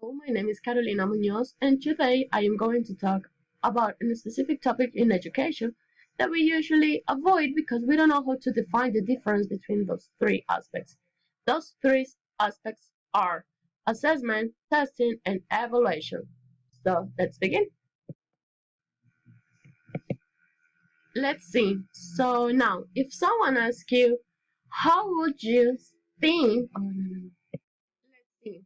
Hello, my name is Carolina Munoz, and today I am going to talk about a specific topic in education that we usually avoid because we don't know how to define the difference between those three aspects. Those three aspects are assessment, testing, and evaluation. So let's begin. Let's see. So now, if someone asks you, how would you think? Oh, no. Let's see.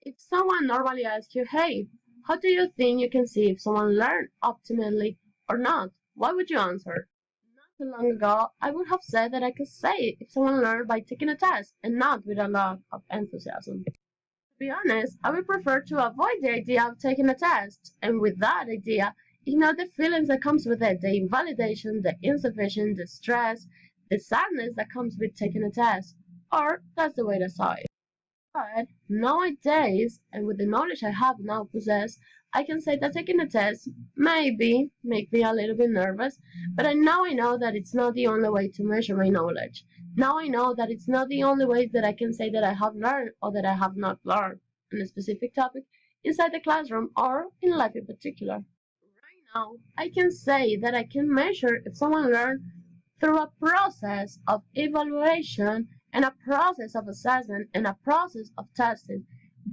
If someone normally asks you, hey, how do you think you can see if someone learned optimally or not? What would you answer? Not too long ago, I would have said that I could say if someone learned by taking a test and not with a lot of enthusiasm. To be honest, I would prefer to avoid the idea of taking a test, and with that idea, ignore the feelings that comes with it, the invalidation, the insufficient, the stress, the sadness that comes with taking a test. Or that's the way I saw it. But nowadays, and with the knowledge I have now possessed, I can say that taking a test maybe make me a little bit nervous, but now I know that it's not the only way to measure my knowledge. Now I know that it's not the only way that I can say that I have learned or that I have not learned on a specific topic inside the classroom or in life in particular. Right now, I can say that I can measure if someone learned through a process of evaluation and a process of assessment and a process of testing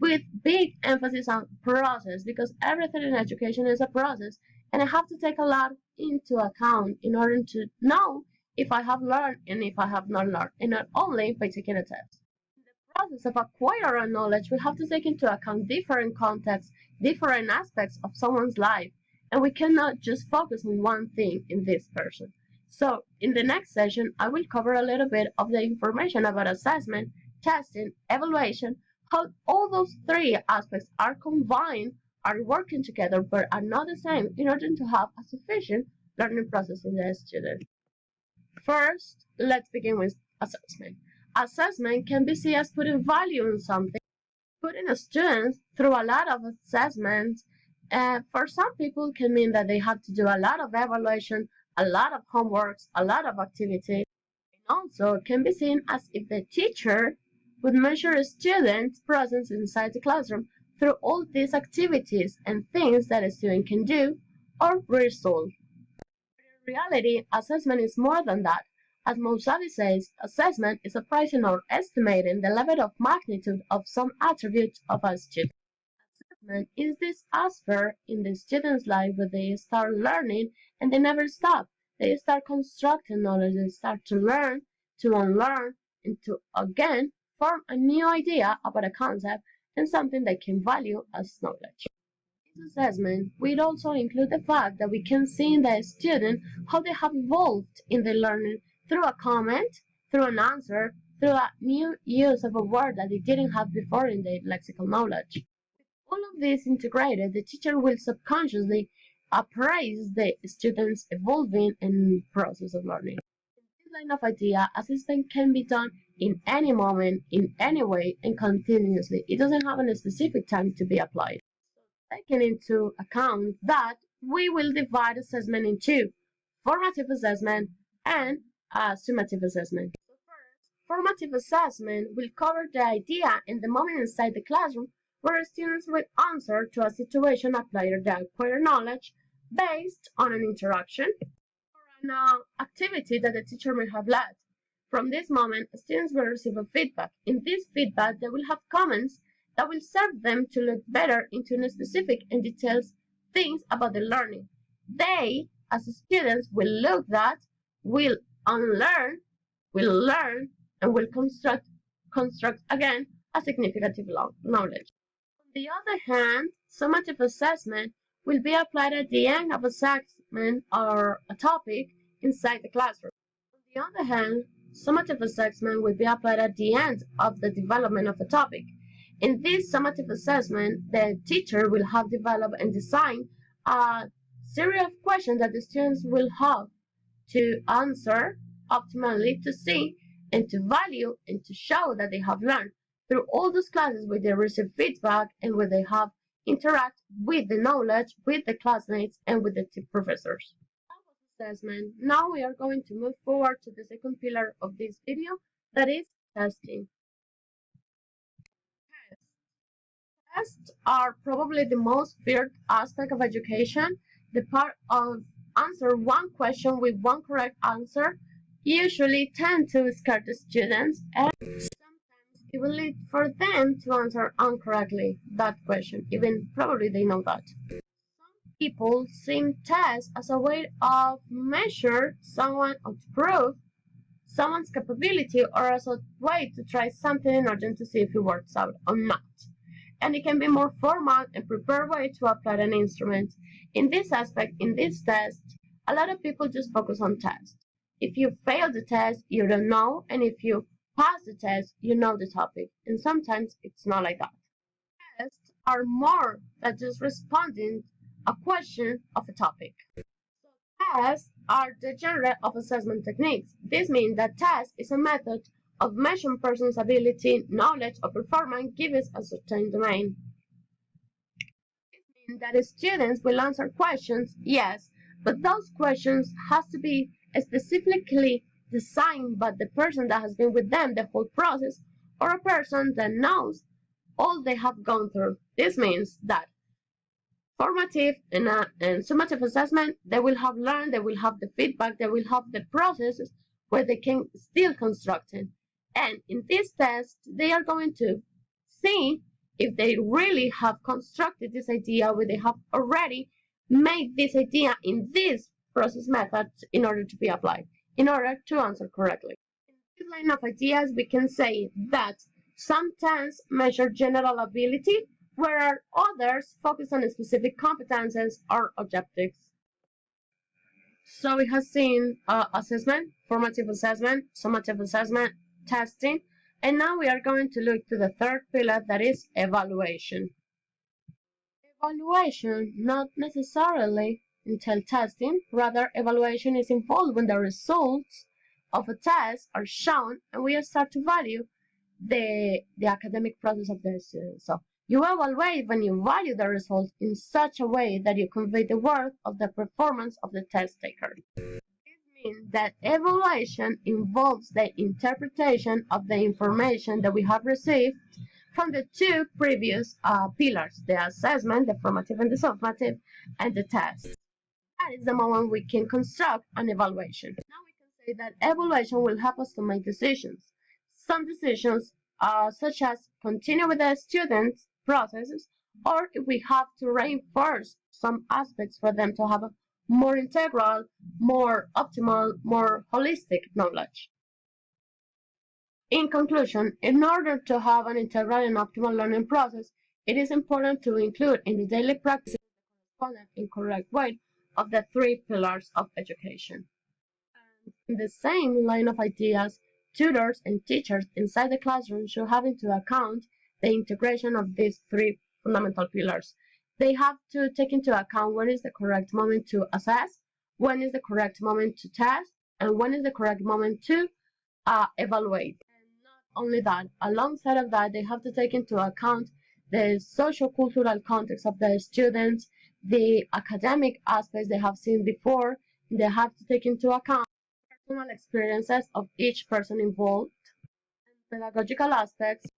with big emphasis on process because everything in education is a process and I have to take a lot into account in order to know if I have learned and if I have not learned, and not only by taking a test. In the process of acquiring knowledge, we have to take into account different contexts, different aspects of someone's life, and we cannot just focus on one thing in this person. So, in the next session, I will cover a little bit of the information about assessment, testing, evaluation, how all those three aspects are combined, are working together, but are not the same in order to have a sufficient learning process in the student. First, let's begin with assessment. Assessment can be seen as putting value in something, putting a student through a lot of assessments. For some people, can mean that they have to do a lot of evaluation, a lot of homeworks, a lot of activity. And also can be seen as if the teacher would measure a student's presence inside the classroom through all these activities and things that a student can do or resolve. In reality, assessment is more than that. As Mousavi says, assessment is appraising or estimating the level of magnitude of some attribute of a student. Assessment is this aspect in the student's life where they start learning and they never stop. They start constructing knowledge, they start to learn, to unlearn, and to again form a new idea about a concept and something they can value as knowledge. This assessment will also include the fact that we can see in the student how they have evolved in their learning through a comment, through an answer, through a new use of a word that they didn't have before in their lexical knowledge. All of this integrated, the teacher will subconsciously appraise the student's evolving and process of learning. In this line of idea, assessment can be done in any moment, in any way, and continuously. It doesn't have a specific time to be applied. Taking into account that, we will divide assessment in two: formative assessment and summative assessment. So first, formative assessment will cover the idea and the moment inside the classroom where students will answer to a situation, apply their acquired knowledge based on an interaction or an activity that the teacher may have led. From this moment, students will receive a feedback. In this feedback, they will have comments that will serve them to look better into specific and detailed things about the learning. They, as students, will look that, will unlearn, will learn, and will construct again a significant knowledge. On the other hand, summative assessment will be applied at the end of a segment or a topic inside the classroom. On the other hand, summative assessment will be applied at the end of the development of a topic. In this summative assessment, the teacher will have developed and designed a series of questions that the students will have to answer optimally, to see and to value and to show that they have learned through all those classes where they receive feedback and where they have interact with the knowledge, with the classmates, and with the professors. That was assessment. Now we are going to move forward to the second pillar of this video, that is testing. Tests are probably the most feared aspect of education. The part of answer one question with one correct answer usually tend to scare the students and sometimes even lead for them to answer incorrectly that question, even probably they know that. People see tests as a way of measure someone or to prove someone's capability or as a way to try something in order to see if it works out or not. And it can be more formal and prepared way to apply an instrument. In this aspect, in this test, a lot of people just focus on tests. If you fail the test, you don't know, and if you pass the test, you know the topic. And sometimes it's not like that. Tests are more than just responding a question of a topic. Tests are the genre of assessment techniques. This means that test is a method of measuring person's ability, knowledge, or performance given a certain domain. This means that students will answer questions, yes, but those questions have to be specifically designed by the person that has been with them the whole process, or a person that knows all they have gone through. This means that formative and summative assessment, they will have learned, they will have the feedback, they will have the processes where they can still construct it. And in this test, they are going to see if they really have constructed this idea, where they have already made this idea in this process method in order to be applied, in order to answer correctly. In this line of ideas, we can say that some tests measure general ability, where others focus on specific competences or objectives. So we have seen assessment, formative assessment, summative assessment, testing, and now we are going to look to the third pillar, that is evaluation. Evaluation not necessarily entail testing, rather evaluation is involved when the results of a test are shown and we start to value the academic process of the student. So you evaluate when you value the results in such a way that you convey the worth of the performance of the test taker. This means that evaluation involves the interpretation of the information that we have received from the two previous pillars, the assessment, the formative and the summative, and the test. That is the moment we can construct an evaluation. Now we can say that evaluation will help us to make decisions. Some decisions, such as continue with the students' processes, or if we have to reinforce some aspects for them to have a more integral, more optimal, more holistic knowledge. In conclusion, in order to have an integral and optimal learning process, it is important to include in the daily practice the correspondent and correct way of the three pillars of education. And in the same line of ideas, tutors and teachers inside the classroom should have into account the integration of these three fundamental pillars. They have to take into account when is the correct moment to assess, when is the correct moment to test, and when is the correct moment to evaluate. And not only that, alongside of that, they have to take into account the social cultural context of the students, the academic aspects they have seen before. They have to take into account personal experiences of each person involved, and pedagogical aspects.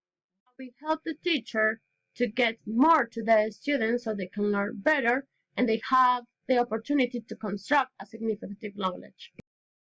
We help the teacher to get more to the students so they can learn better and they have the opportunity to construct a significant knowledge.